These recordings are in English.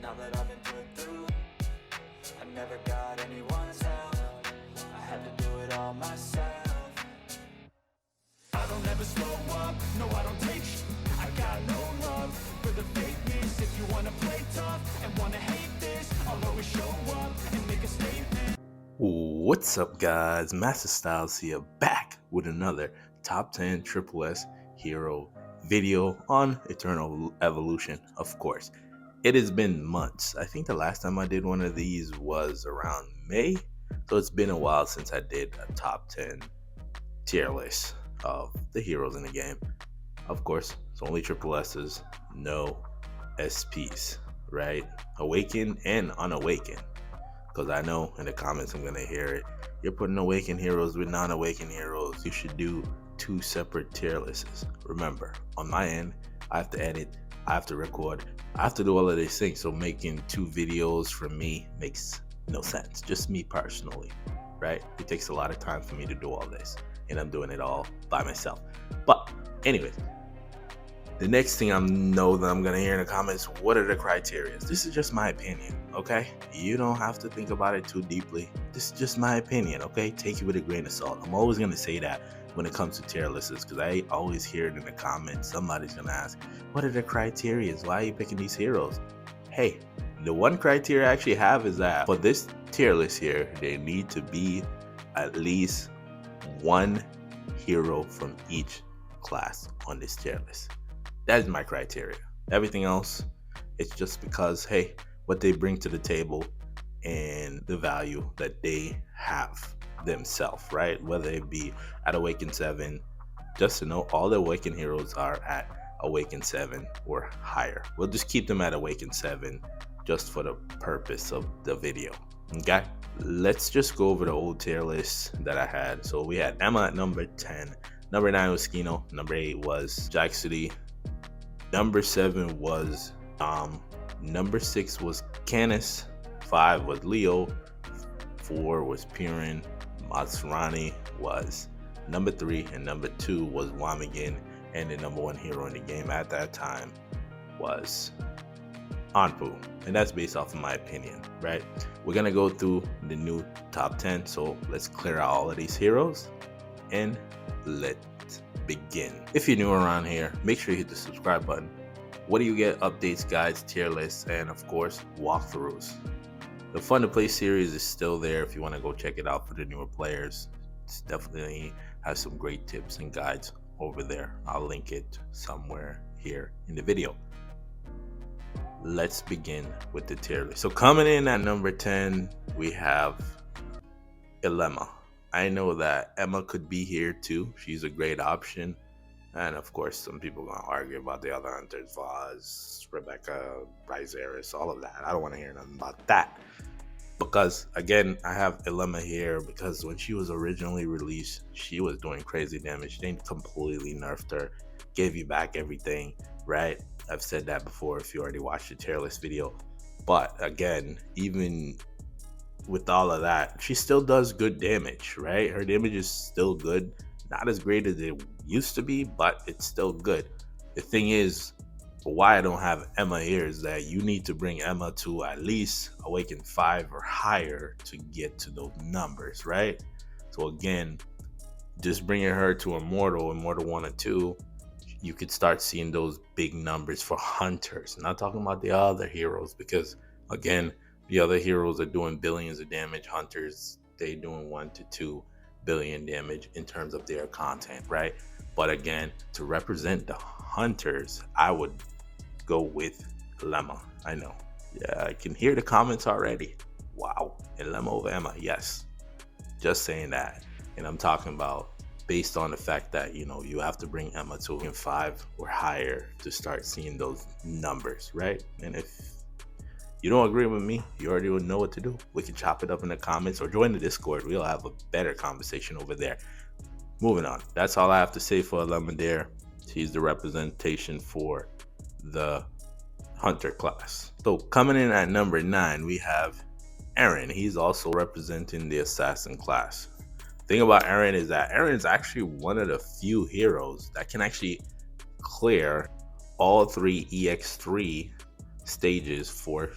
Now that I've been put through, I never got anyone's help. I had to do it all myself. I don't ever slow up, no I don't take sh**. I got no love for the fakeness. If you wanna play tough and wanna hate this, I'll always show up and make a statement. What's up, guys? Masta Styles here, back with another top 10 Triple S hero video on Eternal Evolution. Of course, it has been months. I think the last time I did one of these was around May, so it's been a while since I did a top 10 tier list of the heroes in the game. Of course, it's only Triple S's, no SPs, right? Awaken and unawaken. Because I know in the comments I'm going to hear it. You're putting awakened heroes with non-awakened heroes. You should do two separate tier lists. Remember, on my end, I have to edit, I have to record, I have to do all of these things. So making two videos for me makes no sense. Just me personally, right? It takes a lot of time for me to do all this. And I'm doing it all by myself. But anyways, the next thing I know that I'm going to hear in the comments, what are the criteria? This is just my opinion, okay? You don't have to think about it too deeply. This is just my opinion, okay? Take it with a grain of salt. I'm always going to say that when it comes to tier lists, because I always hear it in the comments. Somebody's going to ask, what are the criteria? Why are you picking these heroes? Hey, the one criteria I actually have is that for this tier list here, there need to be at least one hero from each class on this tier list. That is my criteria. Everything else, it's just because, hey, what they bring to the table and the value that they have themselves, right? Whether it be at Awaken 7, just to know all the Awaken heroes are at Awaken 7 or higher. We'll just keep them at Awaken 7 just for the purpose of the video, okay? Let's just go over the old tier list that I had. So we had Emma at number 10. Number 9 was Skino. Number 8 was Jack City. Number 7 was number 6 was Canis. 5 was Leo. 4 was Piran. Matsurani was number 3, and number 2 was Wamigan. And the number 1 hero in the game at that time was Anpu. And that's based off of my opinion, right? We're gonna go through the new top 10. So let's clear out all of these heroes and let's begin. If you're new around here, make sure you hit the subscribe button. What do you get? Updates, guides, tier lists, and of course walkthroughs. The Fun to Play series is still there if you want to go check it out for the newer players. It's definitely has some great tips and guides over there. I'll link it somewhere here in the video. Let's begin with the tier list. So coming in at number 10, we have Emma. I know that Emma could be here too. She's a great option. And of course, some people are going to argue about the other hunters, Vaz, Rebecca, Bryzeris, all of that. I don't want to hear nothing about that. Because, again, I have Emma here because when she was originally released, she was doing crazy damage. They completely nerfed her, gave you back everything, right? I've said that before if you already watched the tier list video. But, again, even with all of that, she still does good damage, right? Her damage is still good. Not as great as it used to be, but it's still good. The thing is, why I don't have Emma here is that you need to bring Emma to at least Awaken 5 or higher to get to those numbers, right? So again, just bringing her to Immortal 1 and 2, you could start seeing those big numbers for hunters. I'm not talking about the other heroes because, again, the other heroes are doing billions of damage. Hunters, they doing 1 to 2 billion damage in terms of their content, right? But again, to represent the hunters, I would go with Lemma. I know. Yeah, I can hear the comments already. Wow. And Lemma over Emma. Yes. Just saying that. And I'm talking about based on the fact that, you know, you have to bring Emma to 5 or higher to start seeing those numbers, right? And if you don't agree with me, you already would know what to do. We can chop it up in the comments or join the Discord. We'll have a better conversation over there. Moving on. That's all I have to say for Lemma there. She's the representation for the Hunter class. So coming in at number 9, we have Aaron. He's also representing the Assassin class. The thing about Aaron is that Aaron is actually one of the few heroes that can actually clear all 3 EX3 stages for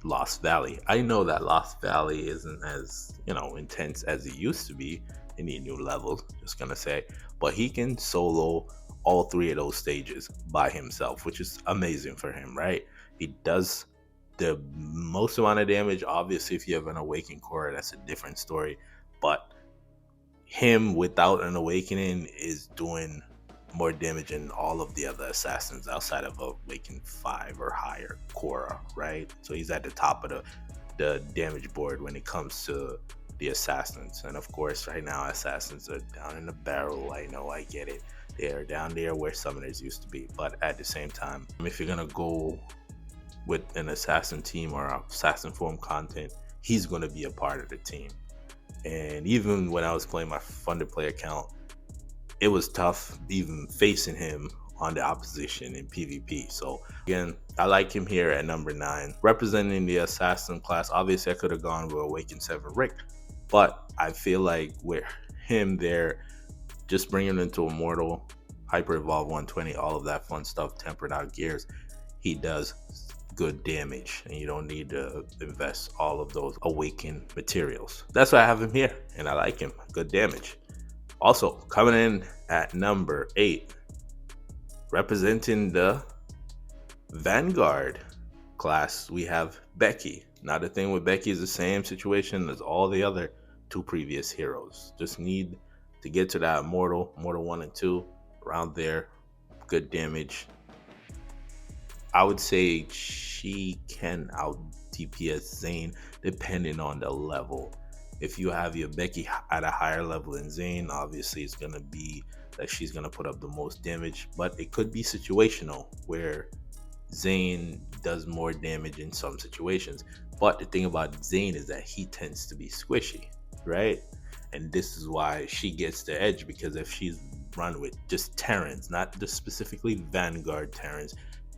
Lost Valley. I know that Lost Valley isn't as, intense as it used to be. They need new levels, just gonna say. But he can solo all three of those stages by himself, which is amazing for him, right? He does the most amount of damage. Obviously, if you have an awakened Kora, that's a different story. But him without an awakening is doing more damage than all of the other assassins outside of awakened 5 or higher Kora, right? So he's at the top of the damage board when it comes to the assassins. And of course, right now assassins are down in the barrel. I know, I get it. They're down there where summoners used to be. But at the same time, if you're gonna go with an assassin team or assassin form content, he's gonna be a part of the team. And even when I was playing my funded play account, it was tough even facing him on the opposition in PvP. So again, I like him here at number 9, representing the assassin class. Obviously, I could have gone with Awakened 7 Rick, but I feel like with him there, just bringing him into Immortal, Hyper Evolve 120, all of that fun stuff, tempered out gears, he does good damage, and you don't need to invest all of those awakened materials. That's why I have him here, and I like him. Good damage. Also, coming in at number 8, representing the Vanguard class, we have Becky. Now, the thing with Becky is the same situation as all the other 2 previous heroes. Just need to get to that Immortal 1 and 2, around there, good damage. I would say she can out DPS Zane depending on the level. If you have your Becky at a higher level than Zane, obviously it's going to be that she's going to put up the most damage. But it could be situational where Zane does more damage in some situations. But the thing about Zane is that he tends to be squishy, right? And this is why she gets the edge, because if she's run with just Terrans, not just specifically Vanguard Terrans,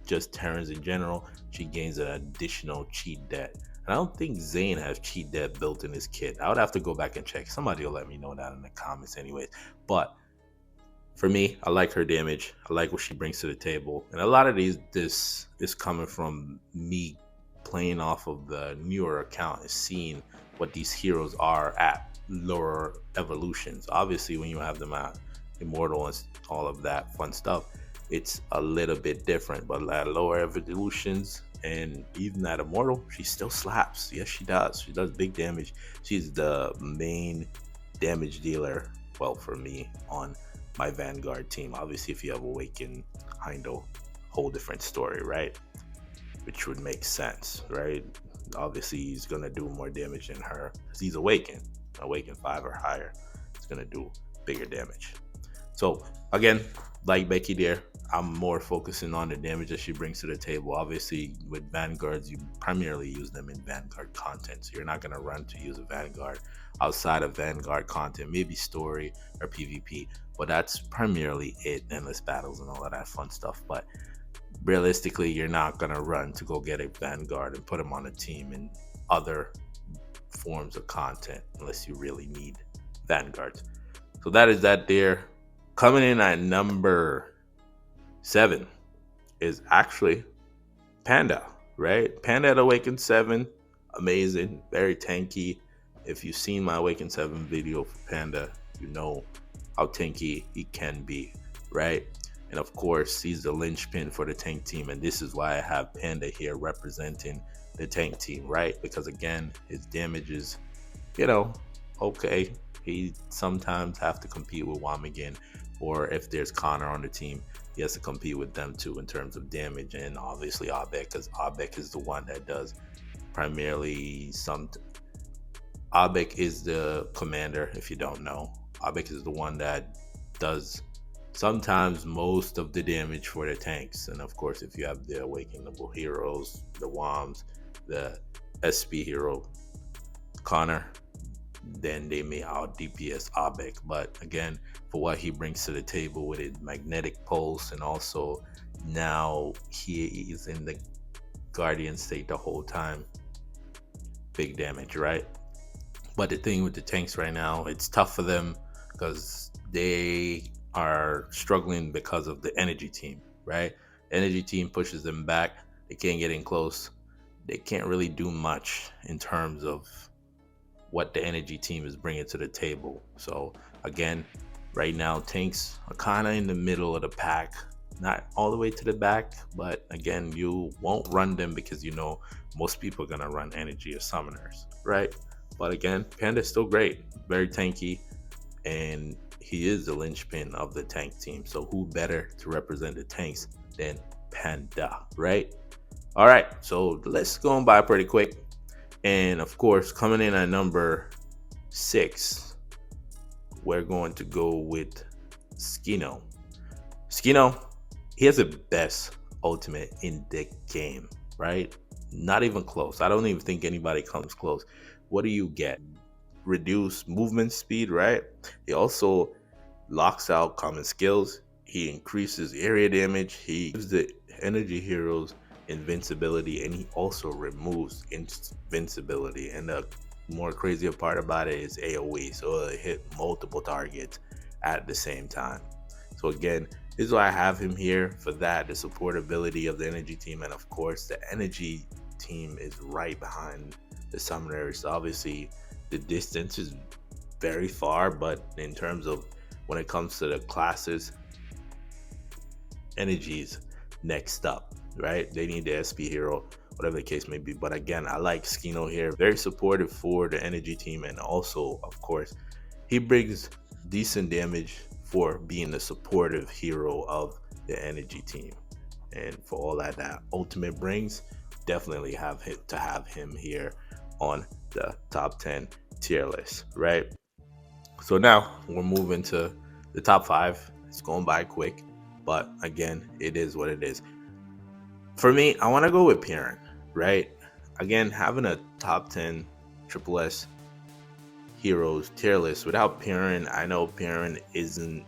just Terrans in general, she gains an additional cheat debt. And I don't think Zane has cheat debt built in his kit. I would have to go back and check. Somebody will let me know that in the comments anyways. But for me, I like her damage. I like what she brings to the table. And a lot of this is coming from me playing off of the newer account and seeing what these heroes are at lower evolutions. Obviously, when you have them at Immortal and all of that fun stuff, it's a little bit different. But at lower evolutions and even at Immortal, she still slaps. Yes, she does. She does big damage. She's the main damage dealer, well, for me, on my Vanguard team. Obviously, if you have Awakened Heindel, whole different story, right? Which would make sense, right? Obviously, he's gonna do more damage than her because he's Awakened 5 or higher. It's gonna do bigger damage. So again, like Becky there, I'm more focusing on the damage that she brings to the table. Obviously, with Vanguards, you primarily use them in Vanguard content, so you're not gonna run to use a Vanguard outside of Vanguard content, maybe story or PvP, but that's primarily it. Endless battles and all of that fun stuff. But realistically, you're not gonna run to go get a Vanguard and put them on a team in other forms of content unless you really need Vanguards. So that is that there. Coming in at number 7 is actually Panda, right? Panda at Awakened 7, amazing, very tanky. If you've seen my Awakened 7 video for Panda, you know how tanky he can be, right? And of course, he's the linchpin for the tank team, and this is why I have Panda here representing the tank team, right? Because again, his damage is, okay. He sometimes have to compete with Wamigan, or if there's Connor on the team, he has to compete with them too in terms of damage. And obviously Abek, because Abek is the one that does primarily Abek is the commander, if you don't know. Abek is the one that does sometimes most of the damage for the tanks. And of course, if you have the awakenable heroes, the WOMs, the SP hero, Connor, then they may out DPS Abek. But again, for what he brings to the table with his magnetic pulse, and also now he is in the guardian state the whole time, big damage, right? But the thing with the tanks right now, it's tough for them because they are struggling because of the energy team, right? Energy team pushes them back. They can't get in close. They can't really do much in terms of what the energy team is bringing to the table. So again, right now tanks are kind of in the middle of the pack, not all the way to the back, but again, you won't run them because you know most people are gonna run energy or summoners, right? But again, Panda's still great, very tanky, and he is the linchpin of the tank team. So who better to represent the tanks than Panda, right? All right, so let's go on by pretty quick. And of course, coming in at number 6, we're going to go with Skino. Skino, he has the best ultimate in the game, right? Not even close. I don't even think anybody comes close. What do you get? Reduce movement speed, right? He also locks out common skills. He increases area damage. He gives the energy heroes invincibility, and he also removes invincibility. And the more crazier part about it is AoE, so it'll hit multiple targets at the same time. So again, this is why I have him here for that, the supportability of the energy team. And of course, the energy team is right behind the summoners. So obviously, the distance is very far, but in terms of when it comes to the classes, energy's next up, right? They need the SP hero, whatever the case may be. But again, I like Skino here, very supportive for the energy team, and also, of course, he brings decent damage for being the supportive hero of the energy team. And for all that ultimate brings, definitely have to have him here on the top 10 tier list, right? So now we're moving to the top 5. It's going by quick, but again, it is what it is. For me, I want to go with Piran, right? Again, having a top 10 triple S heroes tier list without Piran, I know Piran isn't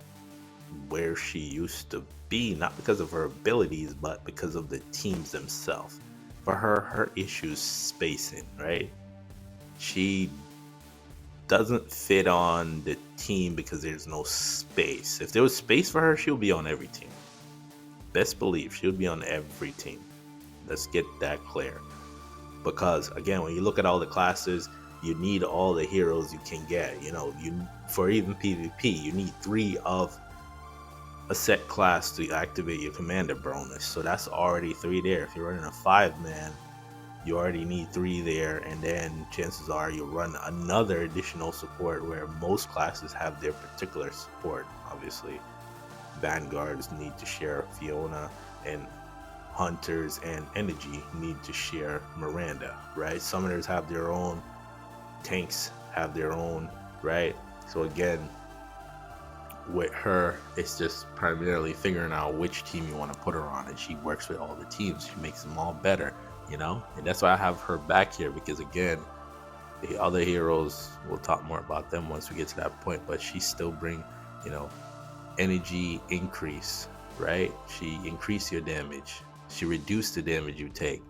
where she used to be, not because of her abilities, but because of the teams themselves. For her issues spacing, right? She doesn't fit on the team because there's no space. If there was space for her, she'll be on every team. Best believe she'll be on every team. Let's get that clear. Because again, when you look at all the classes, you need all the heroes you can get. You know, for even PvP, you need 3 of a set class to activate your commander bonus. So that's already 3 there. If you're running a 5-man, you already need 3 there, and then chances are you'll run another additional support where most classes have their particular support. Obviously, Vanguards need to share Fiona, and Hunters and Energy need to share Miranda, right? Summoners have their own, tanks have their own, right? So again, with her, it's just primarily figuring out which team you want to put her on, and she works with all the teams. She makes them all better, you know, and that's why I have her back here, because again, the other heroes, we'll talk more about them once we get to that point, but she still bring, you know, energy increase, right? She increase your damage, she reduce the damage you take,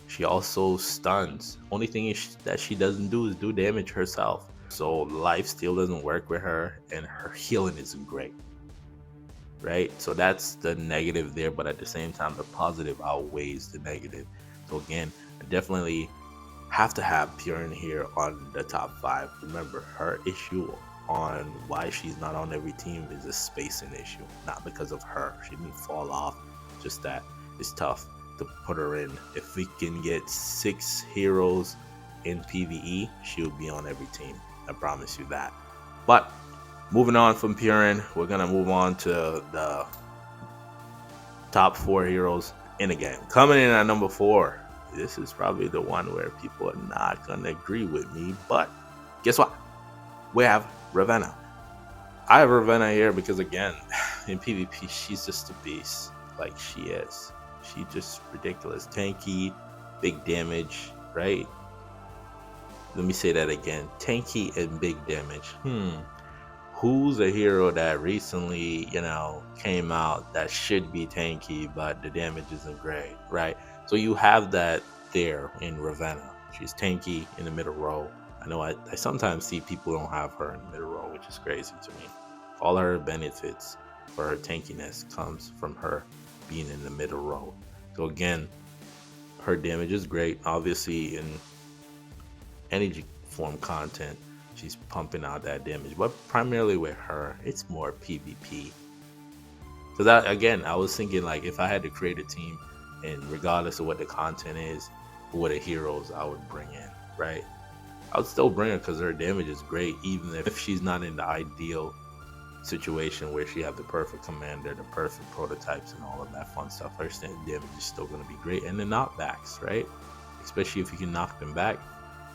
she also stuns. Only thing is that she doesn't do is do damage herself, so life steal doesn't work with her, and her healing isn't great, right? So that's the negative there, but at the same time, the positive outweighs the negative. So again, I definitely have to have Piran here on the top 5. Remember, her issue on why she's not on every team is a spacing issue, not because of her. She didn't fall off, just that it's tough to put her in. If we can get 6 heroes in PvE, she'll be on every team. I promise you that. But moving on from Piran, we're gonna move on to the top 4 heroes in the game. Coming in at number 4, this is probably the one where people are not gonna agree with me, but guess what? We have Rena. I have Rena here because again, in PvP, she's just a beast. Like, she is. She's just ridiculous. Tanky, big damage, right? Let me say that again. Tanky and big damage. Who's a hero that recently, you know, came out that should be tanky, but the damage isn't great, right? So you have that there in Rena. She's tanky in the middle row. I know I sometimes see people don't have her in the middle row, which is crazy to me. All her benefits for her tankiness comes from her being in the middle row. So again, her damage is great. Obviously, in energy form content, she's pumping out that damage. But primarily with her, it's more PvP. Because I was thinking like if I had to create a team, and regardless of what the content is, what the heroes I would bring in, right? I would still bring her because her damage is great, even if she's not in the ideal situation where she have the perfect commander, the perfect prototypes, and all of that fun stuff. Her damage is still going to be great, and the knockbacks, right? Especially if you can knock them back,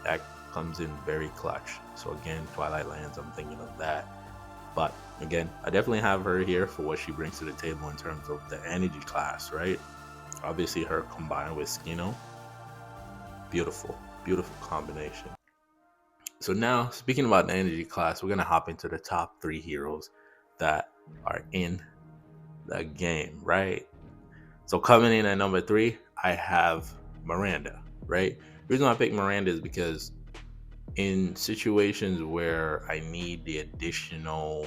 that comes in very clutch. So again, Twilight Lands, I'm thinking of that. But again, I definitely have her here for what she brings to the table in terms of the energy class, right? Obviously, her combined with Skino, beautiful, beautiful combination. So now, speaking about the energy class, we're going to hop into the top 3 heroes that are in the game, right? So coming in at number 3, I have Miranda, right? The reason why I picked Miranda is because in situations where I need the additional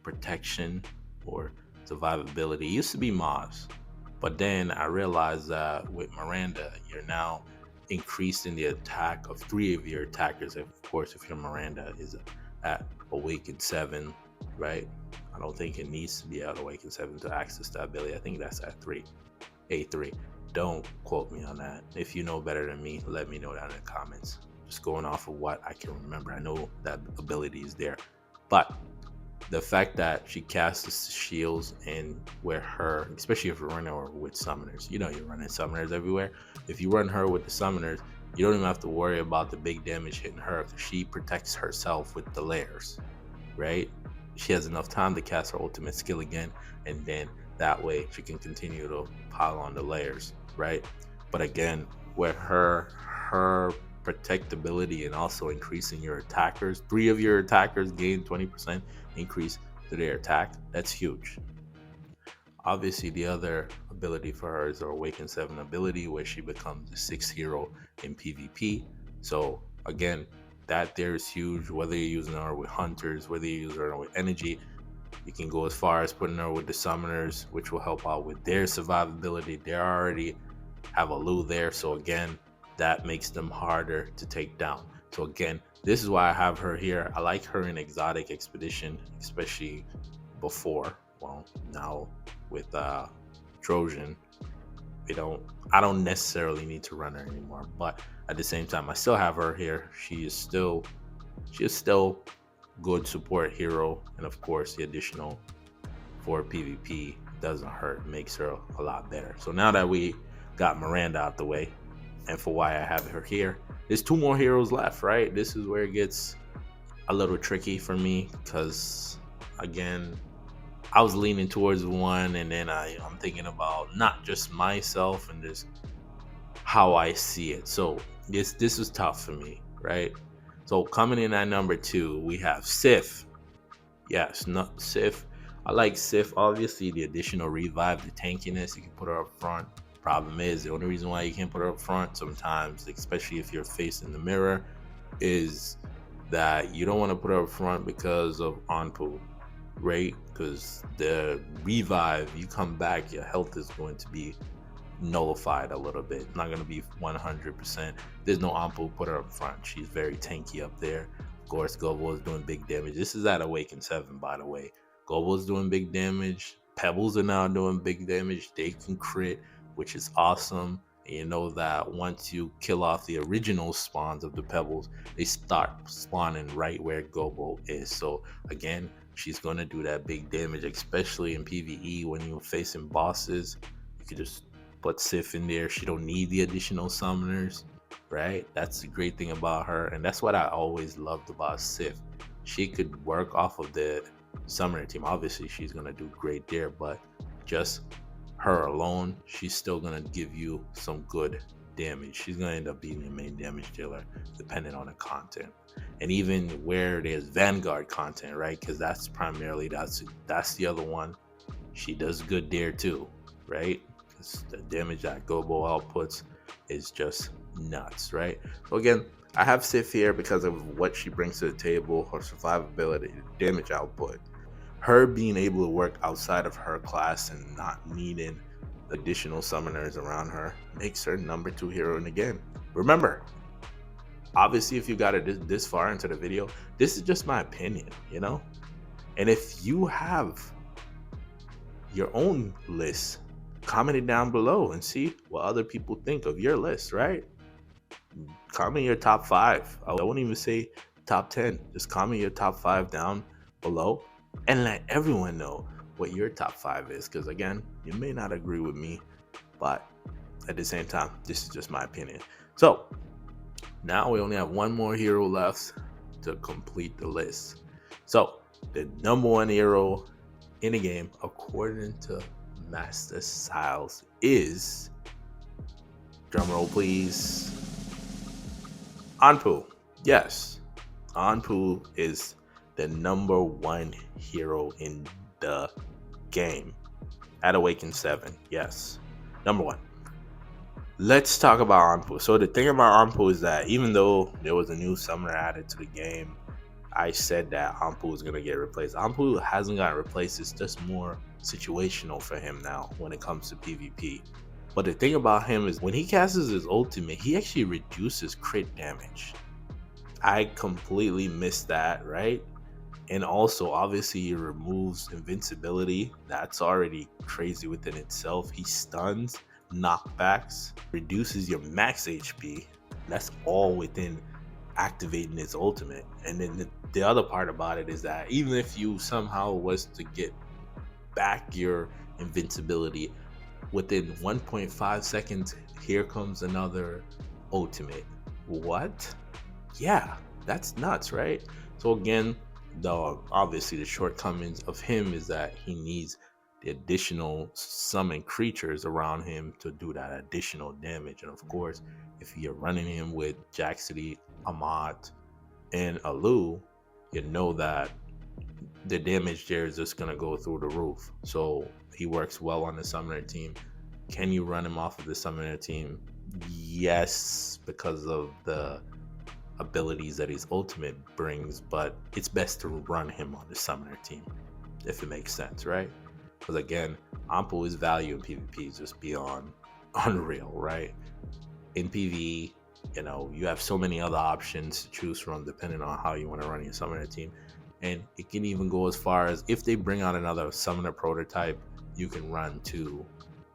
protection or survivability, it used to be Maz. But then I realized that with Miranda, you're now increasing the attack of 3 of your attackers. Of course, if your Miranda is at Awakened 7, right? I don't think it needs to be at Awakened 7 to access that ability. I think that's at 3. A3. Don't quote me on that. If you know better than me, let me know down in the comments. Just going off of what I can remember. I know that ability is there. But the fact that she casts the shields and where her, especially if you're running her with summoners, you know you're running summoners everywhere. If you run her with the summoners, you don't even have to worry about the big damage hitting her because she protects herself with the layers, right? She has enough time to cast her ultimate skill again, and then that way she can continue to pile on the layers, right? But again, with her protectability and also increasing your attackers, 3 of your attackers gain 20% increase to their attack. That's huge. Obviously, the other ability for her is her Awaken 7 ability, where she becomes the 6th hero in PvP. So again, that there is huge. Whether you're using her with hunters, whether you're using her with energy, you can go as far as putting her with the summoners, which will help out with their survivability. They already have a Lu there, so again, that makes them harder to take down. So again, this is why I have her here. I like her in Exotic Expedition, especially before. Well, now with Trojan, I don't necessarily need to run her anymore, but at the same time, I still have her here. She is still good support hero, and of course, the additional for PvP doesn't hurt, makes her a lot better. So now that we got Miranda out the way, and for why I have her here, there's 2 more heroes left, right? This is where it gets a little tricky for me because, again, I was leaning towards one, and then I'm thinking about not just myself and just how I see it. So this was tough for me, right? So coming in at number 2, we have Sith. Yes, not Sith. I like Sith. Obviously, the additional revive, the tankiness, you can put her up front. Problem is, the only reason why you can't put her up front sometimes, especially if you're facing the mirror, is that you don't want to put her up front because of Anpu, right? Because the revive, you come back, your health is going to be nullified a little bit. Not going to be 100%. There's no Anpu, put her up front. She's very tanky up there. Of course, Gobo is doing big damage. This is at Awaken 7, by the way. Gobo is doing big damage. Pebbles are now doing big damage. They can crit, which is awesome. And you know that once you kill off the original spawns of the Pebbles, they start spawning right where Gobo is. So again, she's going to do that big damage, especially in PvE when you're facing bosses. You could just put Sith in there. She don't need the additional summoners, right? That's the great thing about her, and that's what I always loved about Sith. She could work off of the summoner team. Obviously, she's going to do great there, but just her alone, she's still going to give you some good damage. She's going to end up being your main damage dealer depending on the content, and even where there's Vanguard content, right? Because that's primarily that's the other one. She does good there too, right? Because the damage that Gobo outputs is just nuts, right? So again, I have Sith here because of what she brings to the table, her survivability, damage output, her being able to work outside of her class and not needing additional summoners around her makes her number 2 hero in the game. Remember, obviously, if you got it this far into the video, this is just my opinion, you know? And if you have your own list, comment it down below and see what other people think of your list, right? Comment your top 5. I won't even say top 10. Just comment your top 5 down below and let everyone know what your top 5 is. Because again, you may not agree with me, but at the same time, this is just my opinion. So now we only have one more hero left to complete the list. So the number 1 hero in the game, according to Masta Styles, is, drumroll please, Anpu. Yes, Anpu is the number 1 hero in the game at Awaken 7. Yes, number 1. Let's talk about Anpu. So the thing about Anpu is that even though there was a new summoner added to the game, I said that Anpu is going to get replaced. Anpu hasn't gotten replaced. It's just more situational for him now when it comes to PvP. But the thing about him is when he casts his ultimate, he actually reduces crit damage. I completely missed that, right? And also, obviously, he removes invincibility. That's already crazy within itself. He stuns, knockbacks, reduces your max HP. That's all within activating his ultimate. And then the other part about it is that even if you somehow was to get back your invincibility, within 1.5 seconds, here comes another ultimate. What? Yeah, that's nuts, right? So again, obviously the shortcomings of him is that he needs the additional summon creatures around him to do that additional damage. And of course, if you're running him with Jaxity, Amat, and Alu, you know that the damage there is just going to go through the roof. So he works well on the summoner team. Can you run him off of the summoner team? Yes, because of the abilities that his ultimate brings, but it's best to run him on the summoner team, if it makes sense, right? Because again, Anpu's value in PvP is just beyond unreal, right? In PvE, you know, you have so many other options to choose from depending on how you want to run your summoner team. And it can even go as far as if they bring out another summoner prototype, you can run 2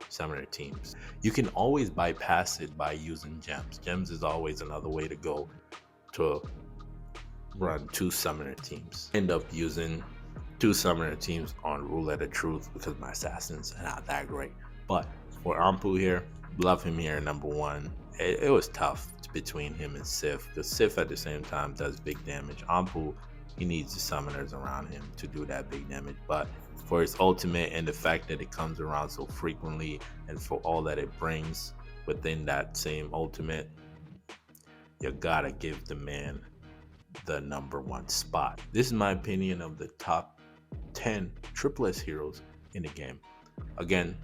summoner teams. You can always bypass it by using gems. Gems is always another way to go to run 2 summoner teams. End up using 2 summoner teams on Roulette of Truth because my assassins are not that great. But for Anpu here, love him here number 1. It was tough between him and Sith, because Sith at the same time does big damage. Anpu, he needs the summoners around him to do that big damage. But for his ultimate and the fact that it comes around so frequently and for all that it brings within that same ultimate, you gotta give the man the number 1 spot. This is my opinion of the top 10 Triple S heroes in the game. Again,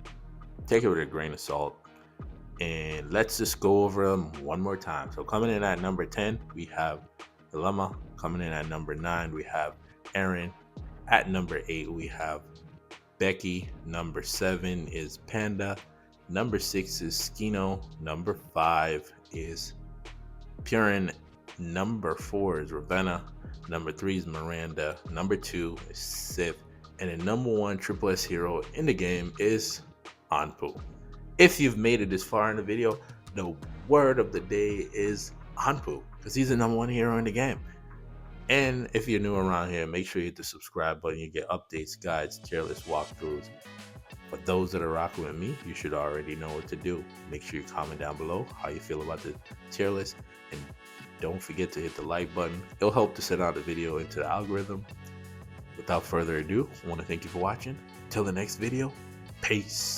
take it with a grain of salt. And let's just go over them one more time. So coming in at number 10, we have Dilemma. Coming in at number 9, we have Aaron. At number 8, we have Becky. Number 7 is Panda. Number 6 is Skino. Number 5 is Purin. Number 4 is Rena. Number 3 is Miranda. Number 2 is Sith. And the number 1 Triple S hero in the game is Anpu. If you've made it this far in the video, the word of the day is Anpu, because he's the number 1 hero in the game. And if you're new around here, make sure you hit the subscribe button. You get updates, guides, tier list walkthroughs. For those that are rocking with me, you should already know what to do. Make sure you comment down below how you feel about the tier list. And don't forget to hit the like button. It'll help to send out the video into the algorithm. Without further ado, I want to thank you for watching. Till the next video, peace.